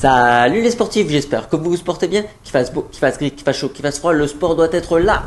Salut les sportifs, j'espère que vous vous portez bien, qu'il fasse beau, qu'il fasse gris, qu'il fasse chaud, qu'il fasse froid, le sport doit être là.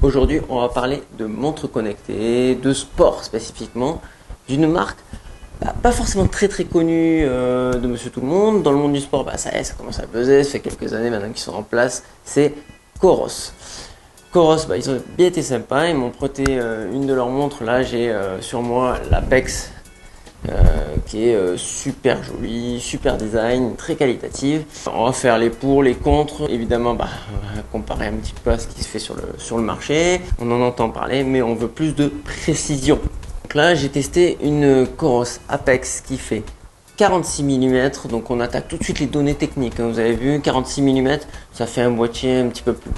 Aujourd'hui, on va parler de montres connectées, de sport spécifiquement, d'une marque pas forcément très connue de Monsieur Tout le Monde. Dans le monde du sport, ça y est, ça commence à peser, ça fait quelques années maintenant qu'ils sont en place, c'est Coros. Coros, ils ont bien été sympas, ils m'ont prêté une de leurs montres. Là, j'ai sur moi la Bex qui est super jolie, super design, très qualitative. On va faire les pour, les contre. Évidemment, on va comparer un petit peu à ce qui se fait sur le marché. On en entend parler, mais on veut plus de précision. Donc là, j'ai testé une Coros Apex qui fait 46 mm, donc on attaque tout de suite les données techniques. Vous avez vu, 46 mm, ça fait un boîtier un petit peu plus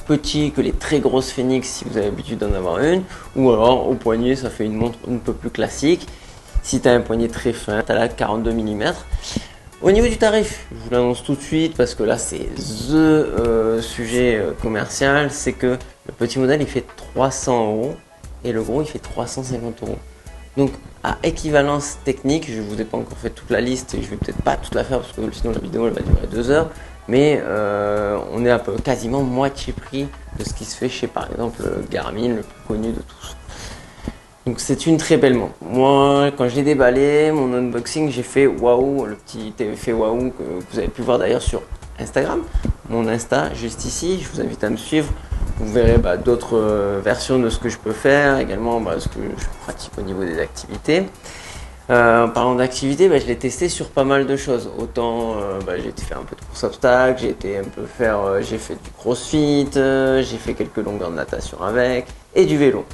petit que les très grosses Phoenix si vous avez l'habitude d'en avoir une, ou alors au poignet ça fait une montre un peu plus classique. Si tu as un poignet très fin, tu as là 42 mm. Au niveau du tarif, je vous l'annonce tout de suite parce que là c'est the sujet commercial, c'est que le petit modèle il fait 300 € et le gros il fait 350 €. Donc à équivalence technique, je vous ai pas encore fait toute la liste et je vais peut-être pas toute la faire parce que sinon la vidéo elle va durer 2 heures. Mais on est à peu quasiment moitié prix de ce qui se fait chez par exemple Garmin, le plus connu de tous. Donc c'est une très belle montre. Moi quand je l'ai déballé, mon unboxing, j'ai fait waouh, le petit effet waouh que vous avez pu voir d'ailleurs sur Instagram. Mon Insta juste ici, je vous invite à me suivre. Vous verrez d'autres versions de ce que je peux faire, également ce que je pratique au niveau des activités. En parlant d'activité, je l'ai testé sur pas mal de choses. Autant j'ai été faire un peu de course obstacle, j'ai fait du crossfit, j'ai fait quelques longueurs de natation avec et du vélo.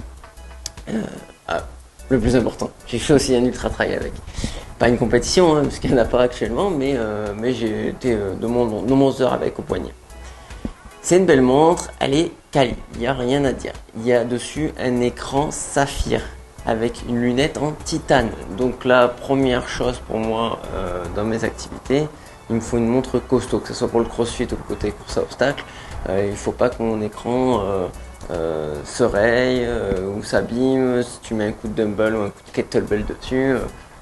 Le plus important, j'ai fait aussi un ultra trail avec. Pas une compétition, parce qu'il n'y en a pas actuellement, mais j'ai été de nombreuses heures avec au poignet. C'est une belle montre, elle est quali, il n'y a rien à dire. Il y a dessus un écran saphir avec une lunette en titane. Donc la première chose pour moi dans mes activités, il me faut une montre costaud, que ce soit pour le crossfit ou le côté course à obstacles. Il ne faut pas que mon écran se raye ou s'abîme. Si tu mets un coup de dumbbell ou un coup de kettlebell dessus,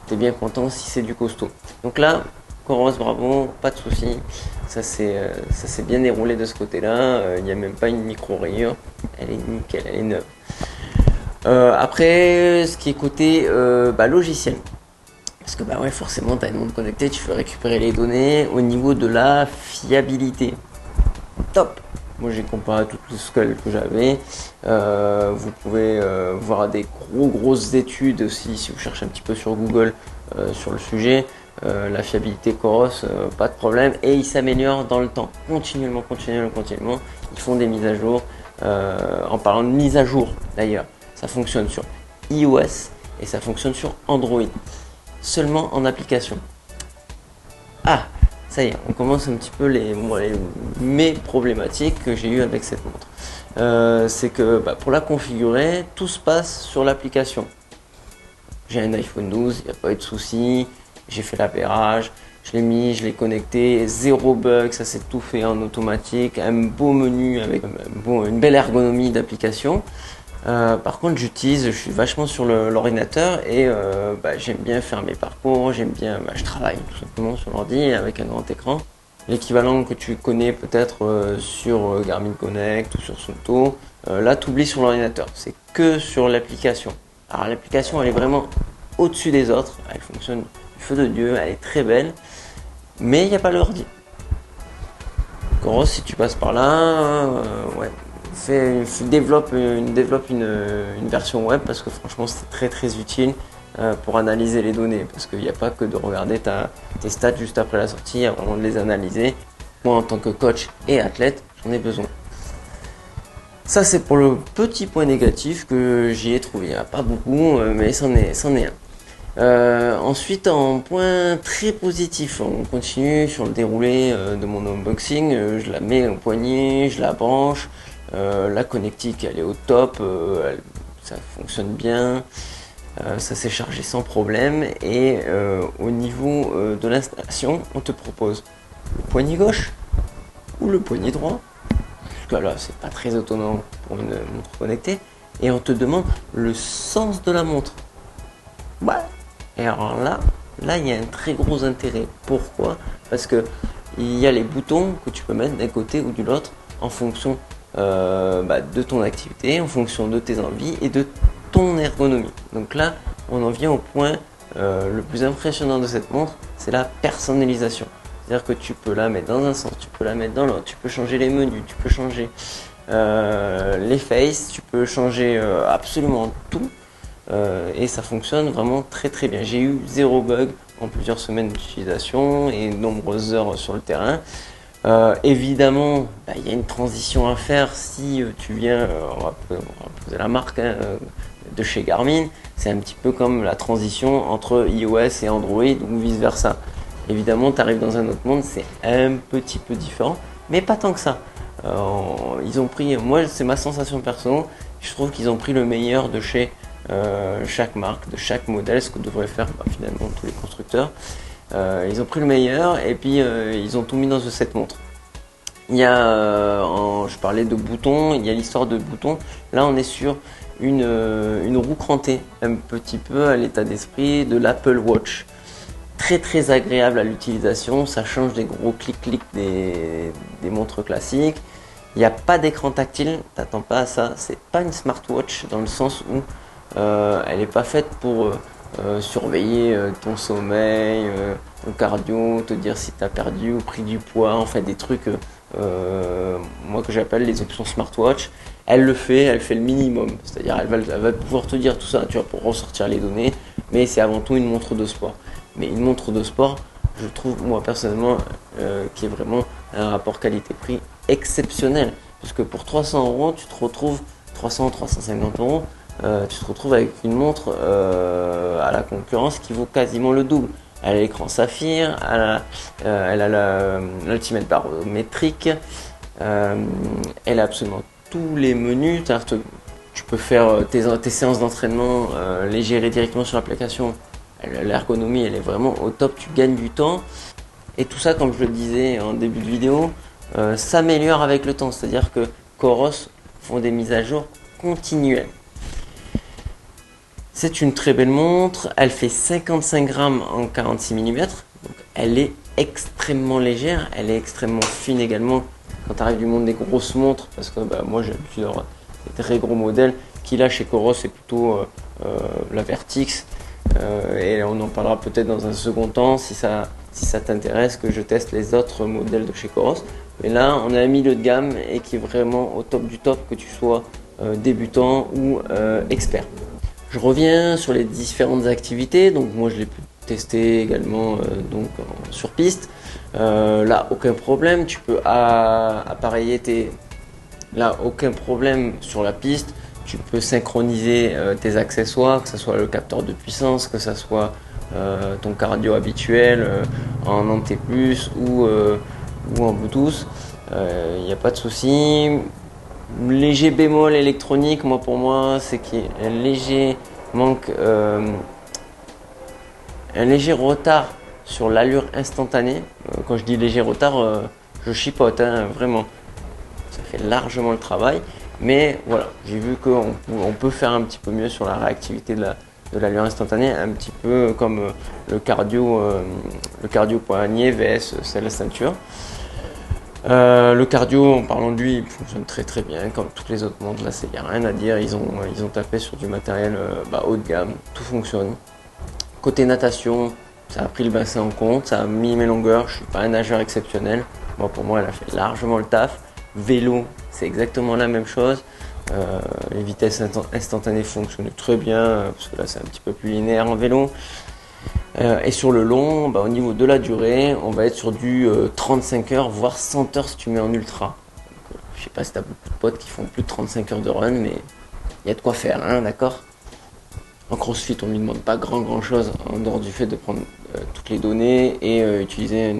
tu es bien content si c'est du costaud. Donc là, Coros, bravo, pas de souci. Ça s'est bien déroulé de ce côté-là. Il n'y a même pas une micro-rayure. Elle est nickel, elle est neuve. Après, ce qui est côté logiciel. Parce que forcément, tu as une montre connectée, tu peux récupérer les données au niveau de la fiabilité. Top! Moi, j'ai comparé à toutes les scales que j'avais. Vous pouvez voir des grosses études aussi si vous cherchez un petit peu sur Google sur le sujet. La fiabilité Coros, pas de problème. Et il s'améliore dans le temps, continuellement. Ils font des mises à jour. En parlant de mise à jour, d'ailleurs, ça fonctionne sur iOS et ça fonctionne sur Android. Seulement en application. Ah, ça y est, on commence un petit peu mes problématiques que j'ai eues avec cette montre. C'est que pour la configurer, tout se passe sur l'application. J'ai un iPhone 12, il n'y a pas eu de souci. J'ai fait l'appairage, je l'ai mis, je l'ai connecté, zéro bug, ça s'est tout fait en automatique, un beau menu avec une belle ergonomie d'application. Par contre, je suis vachement sur l'ordinateur et j'aime bien faire mes parcours, je travaille tout simplement sur l'ordi avec un grand écran. L'équivalent que tu connais peut-être sur Garmin Connect ou sur Sunto, là tu oublies sur l'ordinateur, c'est que sur l'application. Alors l'application elle est vraiment au-dessus des autres, elle fonctionne du feu de Dieu, elle est très belle, mais il n'y a pas l'ordi. Coros, si tu passes par là, développe une version web parce que franchement c'est très utile pour analyser les données parce qu'il n'y a pas que de regarder tes stats juste après la sortie, il y a vraiment de les analyser. Moi en tant que coach et athlète, j'en ai besoin. Ça c'est pour le petit point négatif que j'y ai trouvé, il n'y en a pas beaucoup mais c'en est un. Ensuite en point très positif, on continue sur le déroulé de mon unboxing, je la mets au poignet, je la branche. La connectique elle est au top, ça fonctionne bien, ça s'est chargé sans problème et au niveau de l'installation on te propose le poignet gauche ou le poignet droit. Jusqu'à là c'est pas très autonome pour une montre connectée, et on te demande le sens de la montre. Ouais. Et alors là il y a un très gros intérêt. Pourquoi? Parce que il y a les boutons que tu peux mettre d'un côté ou de l'autre en fonction de ton activité, en fonction de tes envies et de ton ergonomie. Donc là, on en vient au point le plus impressionnant de cette montre, c'est la personnalisation. C'est-à-dire que tu peux la mettre dans un sens, tu peux la mettre dans l'autre, tu peux changer les menus, tu peux changer les faces, tu peux changer absolument tout. Et ça fonctionne vraiment très très bien. J'ai eu 0 bug en plusieurs semaines d'utilisation et de nombreuses heures sur le terrain. Évidemment, il y a une transition à faire si tu viens, on va poser la marque de chez Garmin, c'est un petit peu comme la transition entre iOS et Android ou vice versa. Évidemment, tu arrives dans un autre monde, c'est un petit peu différent, mais pas tant que ça. Ils ont pris, moi c'est ma sensation personnelle, je trouve qu'ils ont pris le meilleur de chez chaque marque, de chaque modèle, ce que devraient faire finalement tous les constructeurs. Ils ont pris le meilleur et puis ils ont tout mis dans cette montre. Il y a, je parlais de boutons, il y a l'histoire de boutons. Là, on est sur une roue crantée, un petit peu à l'état d'esprit de l'Apple Watch. Très très agréable à l'utilisation, ça change des gros clics-clics des montres classiques. Il n'y a pas d'écran tactile, t'attends pas à ça. C'est pas une smartwatch dans le sens où elle n'est pas faite pour surveiller ton sommeil, ton cardio, te dire si tu as perdu ou pris du poids, en fait des trucs moi que j'appelle les options smartwatch. Elle le fait, elle fait le minimum, c'est-à-dire elle va pouvoir te dire tout ça, tu vois, pour ressortir les données, mais c'est avant tout une montre de sport. Mais une montre de sport, je trouve moi personnellement qui est vraiment un rapport qualité-prix exceptionnel, parce que pour 300 euros, tu te retrouves 350 euros. Tu te retrouves avec une montre à la concurrence qui vaut quasiment le double. Elle a l'écran saphir, elle a l'ultimate barométrique, elle a absolument tous les menus. Tu peux faire tes séances d'entraînement, les gérer directement sur l'application. L'ergonomie, elle est vraiment au top, tu gagnes du temps. Et tout ça, comme je le disais en début de vidéo, s'améliore avec le temps. C'est-à-dire que Coros font des mises à jour continuelles. C'est une très belle montre, elle fait 55 grammes en 46 mm, donc elle est extrêmement légère, elle est extrêmement fine également quand tu arrives du monde des grosses montres, parce que moi j'ai l'habitude d'avoir des très gros modèles, qui là chez Coros c'est plutôt la Vertix, et on en parlera peut-être dans un second temps si ça t'intéresse que je teste les autres modèles de chez Coros. Mais là on a un milieu de gamme et qui est vraiment au top du top, que tu sois débutant ou expert. Je reviens sur les différentes activités, donc moi je l'ai pu tester également sur piste. Là aucun problème, tu peux appareiller là aucun problème sur la piste, tu peux synchroniser tes accessoires, que ce soit le capteur de puissance, que ce soit ton cardio habituel en NT+, ou en Bluetooth, il n'y a pas de souci. Léger bémol électronique, pour moi, c'est qu'il y a un léger retard sur l'allure instantanée. Quand je dis léger retard, je chipote, vraiment. Ça fait largement le travail. Mais voilà, j'ai vu qu'on peut faire un petit peu mieux sur la réactivité de l'allure instantanée, un petit peu comme le cardio poignet vs celle de la ceinture. Le cardio, en parlant de lui, il fonctionne très très bien, comme toutes les autres montres. Là, il n'y a rien à dire. Ils ont tapé sur du matériel haut de gamme. Tout fonctionne. Côté natation, ça a pris le bassin en compte. Ça a mis mes longueurs. Je suis pas un nageur exceptionnel. Pour moi, elle a fait largement le taf. Vélo, c'est exactement la même chose. Les vitesses instantanées fonctionnent très bien, parce que là, c'est un petit peu plus linéaire en vélo. Et sur le long, au niveau de la durée, on va être sur du 35 heures, voire 100 heures si tu mets en ultra. Donc, je sais pas si tu as beaucoup de potes qui font plus de 35 heures de run, mais il y a de quoi faire, hein, d'accord? En CrossFit, on ne lui demande pas grand chose en dehors du fait de prendre toutes les données et utiliser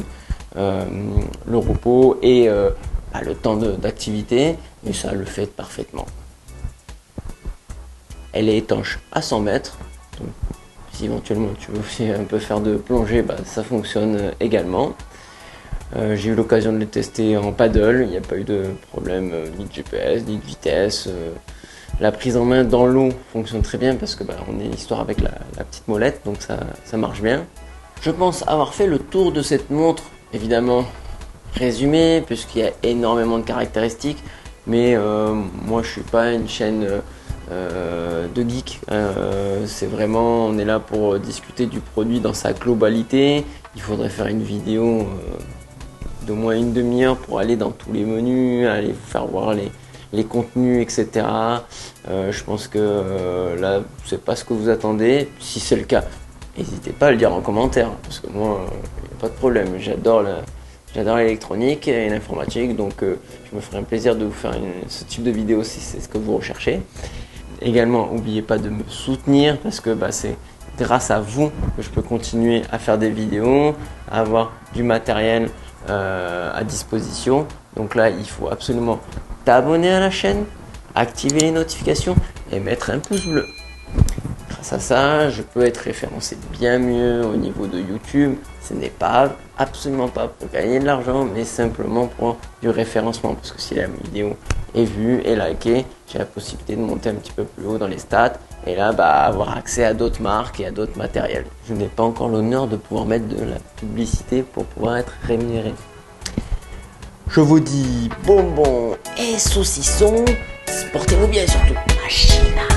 le repos et le temps d'activité, mais ça le fait parfaitement. Elle est étanche à 100 mètres. Donc, si éventuellement tu veux aussi un peu faire de plongée, ça fonctionne également. J'ai eu l'occasion de le tester en paddle, il n'y a pas eu de problème ni de GPS, ni de vitesse. La prise en main dans l'eau fonctionne très bien parce que on est histoire avec la petite molette, donc ça marche bien. Je pense avoir fait le tour de cette montre, évidemment résumé, puisqu'il y a énormément de caractéristiques, mais moi je suis pas une chaîne de geek. C'est vraiment, on est là pour discuter du produit dans sa globalité. Il faudrait faire une vidéo d'au moins une demi-heure pour aller dans tous les menus, aller vous faire voir les contenus, etc. Je pense que là, c'est pas ce que vous attendez. Si c'est le cas, n'hésitez pas à le dire en commentaire, parce que moi, il n'y a pas de problème. J'adore l'électronique et l'informatique, donc je me ferai un plaisir de vous faire ce type de vidéo si c'est ce que vous recherchez. Également, n'oubliez pas de me soutenir, parce que c'est grâce à vous que je peux continuer à faire des vidéos, à avoir du matériel à disposition. Donc là, il faut absolument t'abonner à la chaîne, activer les notifications et mettre un pouce bleu. Grâce à ça, je peux être référencé bien mieux au niveau de YouTube. Ce n'est absolument pas pour gagner de l'argent, mais simplement pour du référencement. Parce que si la vidéo est vue et likée, j'ai la possibilité de monter un petit peu plus haut dans les stats. Et là, avoir accès à d'autres marques et à d'autres matériels. Je n'ai pas encore l'honneur de pouvoir mettre de la publicité pour pouvoir être rémunéré. Je vous dis bonbons et saucissons. Portez-vous bien surtout. Machina.